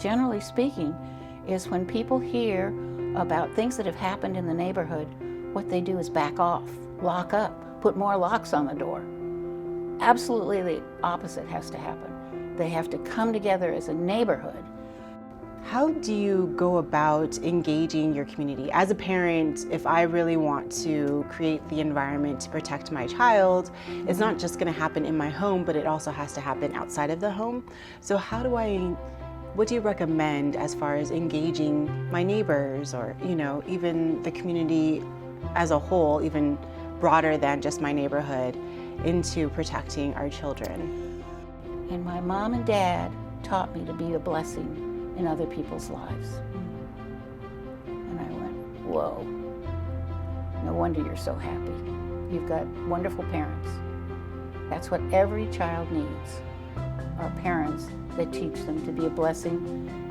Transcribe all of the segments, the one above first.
generally speaking, is when people hear about things that have happened in the neighborhood, what they do is back off, lock up, put more locks on the door. Absolutely the opposite has to happen. They have to come together as a neighborhood. How do you go about engaging your community? As a parent, if I really want to create the environment to protect my child, it's not just going to happen in my home, but it also has to happen outside of the home. So what do you recommend as far as engaging my neighbors or, even the community as a whole, even broader than just my neighborhood, into protecting our children? And my mom and dad taught me to be a blessing in other people's lives. And I went, whoa, no wonder you're so happy. You've got wonderful parents. That's what every child needs, are parents that teach them to be a blessing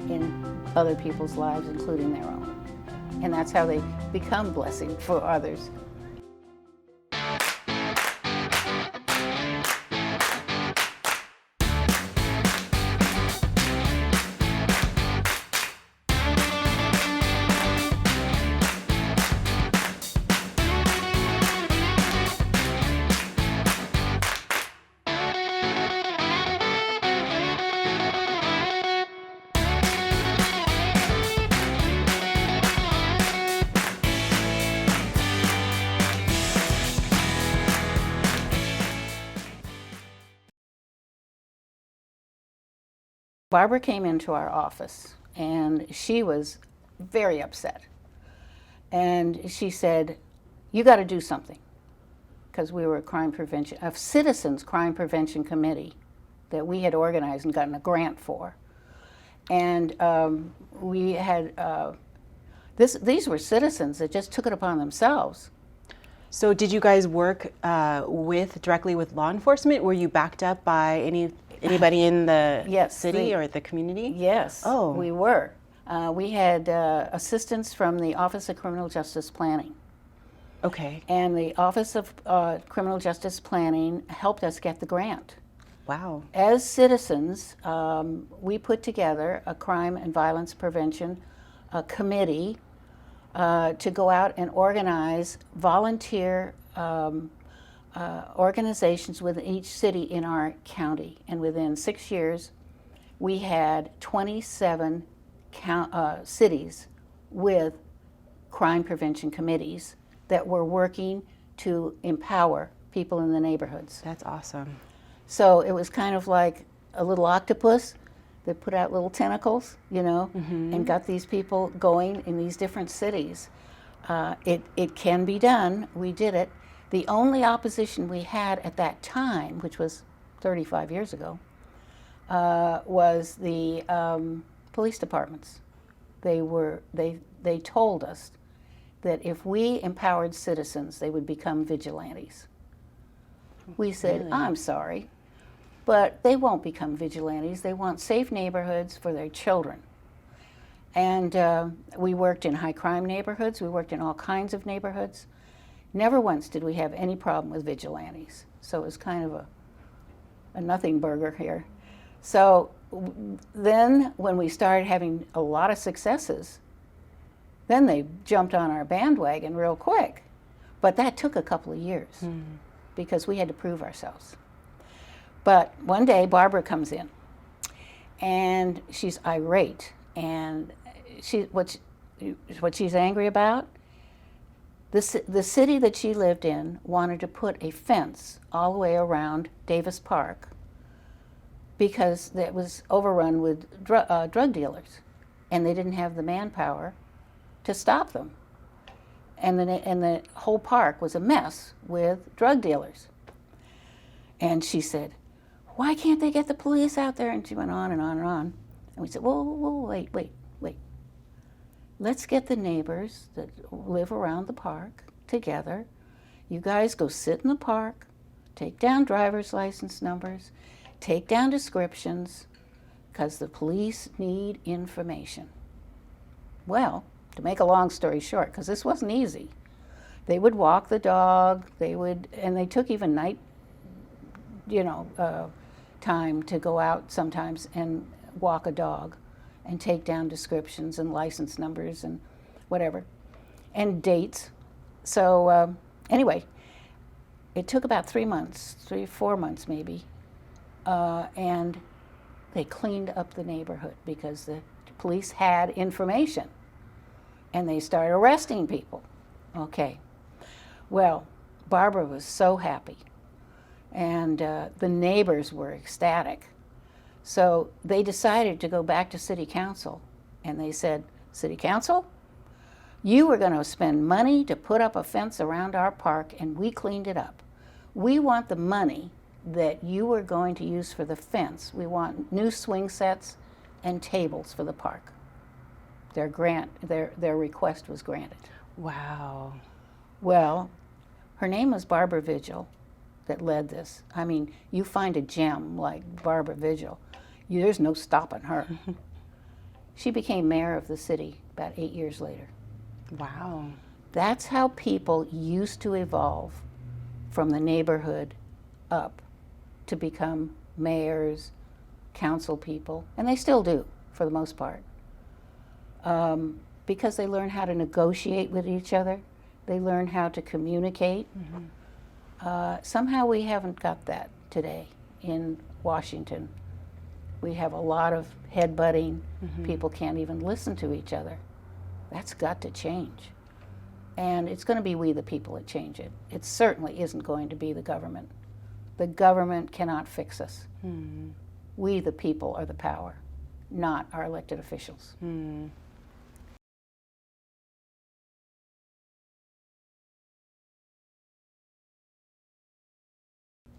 in other people's lives, including their own. And that's how they become blessing for others. Barbara came into our office and she was very upset. And she said, you got to do something. Because we were a citizens crime prevention committee that we had organized and gotten a grant for. And we had, these were citizens that just took it upon themselves. So did you guys work directly with law enforcement? Were you backed up by anybody in the city or the community? Yes, oh. We were. We had assistance from the Office of Criminal Justice Planning. Okay. And the Office of Criminal Justice Planning helped us get the grant. Wow. As citizens, we put together a crime and violence prevention committee to go out and organize volunteer organizations within each city in our county. And within 6 years, we had 27 cities with crime prevention committees that were working to empower people in the neighborhoods. That's awesome. So it was kind of like a little octopus that put out little tentacles, and got these people going in these different cities. It can be done. We did it. The only opposition we had at that time, which was 35 years ago, was the police departments. They told us that if we empowered citizens, they would become vigilantes. We said, really? I'm sorry, but they won't become vigilantes. They want safe neighborhoods for their children. And we worked in high crime neighborhoods. We worked in all kinds of neighborhoods. Never once did we have any problem with vigilantes. So it was kind of a nothing burger here. So then when we started having a lot of successes, then they jumped on our bandwagon real quick. But that took a couple of years because we had to prove ourselves. But one day Barbara comes in and she's irate, and what she's angry about, the city that she lived in wanted to put a fence all the way around Davis Park because it was overrun with drug dealers, and they didn't have the manpower to stop them. And the whole park was a mess with drug dealers. And she said, why can't they get the police out there? And she went on and on and on. And we said, whoa, wait. Let's get the neighbors that live around the park together. You guys go sit in the park, take down driver's license numbers, take down descriptions, because the police need information. Well, to make a long story short, because this wasn't easy, they would walk the dog, and they took even night, time to go out sometimes and walk a dog and take down descriptions and license numbers and whatever, and dates. So anyway, it took about 3 months, 4 months maybe, and they cleaned up the neighborhood because the police had information, and they started arresting people. Okay, well, Barbara was so happy, and the neighbors were ecstatic. So they decided to go back to City Council, and they said, City Council, you were going to spend money to put up a fence around our park, and we cleaned it up. We want the money that you were going to use for the fence. We want new swing sets and tables for the park. Their request was granted. Wow. Well, her name was Barbara Vigil that led this. I mean, you find a gem like Barbara Vigil, there's no stopping her. She became mayor of the city about 8 years later. Wow. That's how people used to evolve from the neighborhood up to become mayors, council people, and they still do for the most part, because they learn how to negotiate with each other. They learn how to communicate. Somehow we haven't got that today in Washington. We have a lot of headbutting. People can't even listen to each other. That's got to change. And it's going to be we the people that change it. It certainly isn't going to be the government. The government cannot fix us. We the people are the power, not our elected officials.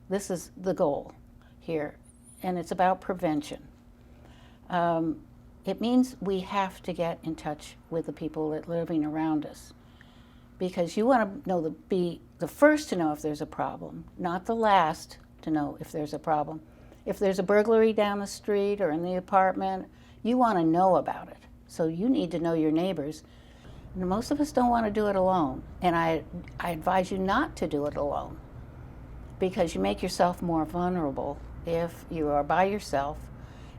This is the goal here, and it's about prevention. It means we have to get in touch with the people that are living around us, because you want to be the first to know if there's a problem, not the last to know if there's a problem. If there's a burglary down the street or in the apartment, you want to know about it. So you need to know your neighbors. And most of us don't want to do it alone, and I advise you not to do it alone, because you make yourself more vulnerable if you are by yourself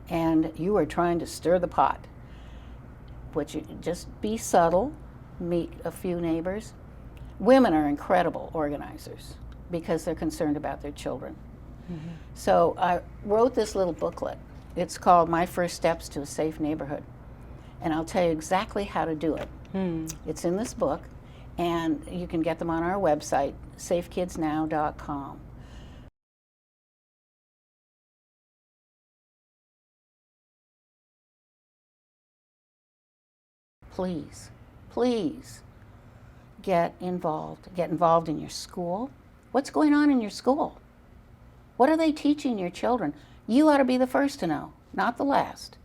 and you are trying to stir the pot. But you just be subtle, meet a few neighbors. Women are incredible organizers because they're concerned about their children. So I wrote this little booklet. It's called My First Steps to a Safe Neighborhood, and I'll tell you exactly how to do it. It's in this book, and you can get them on our website, safekidsnow.com. Please, please get involved. Get involved in your school. What's going on in your school? What are they teaching your children? You ought to be the first to know, not the last.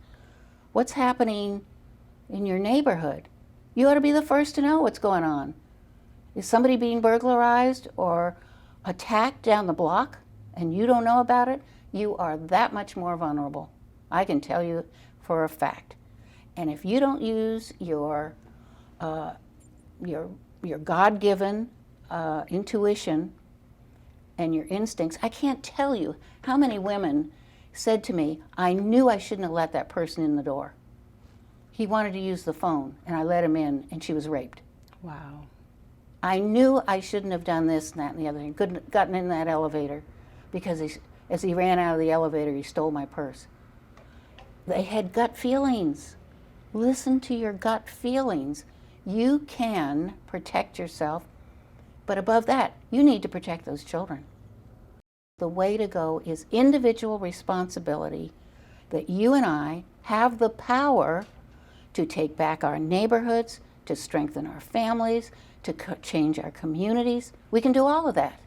What's happening in your neighborhood? You ought to be the first to know what's going on. Is somebody being burglarized or attacked down the block and you don't know about it? You are that much more vulnerable. I can tell you for a fact. And if you don't use your God-given intuition and your instincts, I can't tell you how many women said to me, I knew I shouldn't have let that person in the door. He wanted to use the phone, and I let him in, and she was raped. Wow. I knew I shouldn't have done this and that and the other thing. Couldn't have gotten in that elevator, because as he ran out of the elevator, he stole my purse. They had gut feelings. Listen to your gut feelings. You can protect yourself, but above that, you need to protect those children. The way to go is individual responsibility, that you and I have the power to take back our neighborhoods, to strengthen our families, to change our communities. We can do all of that.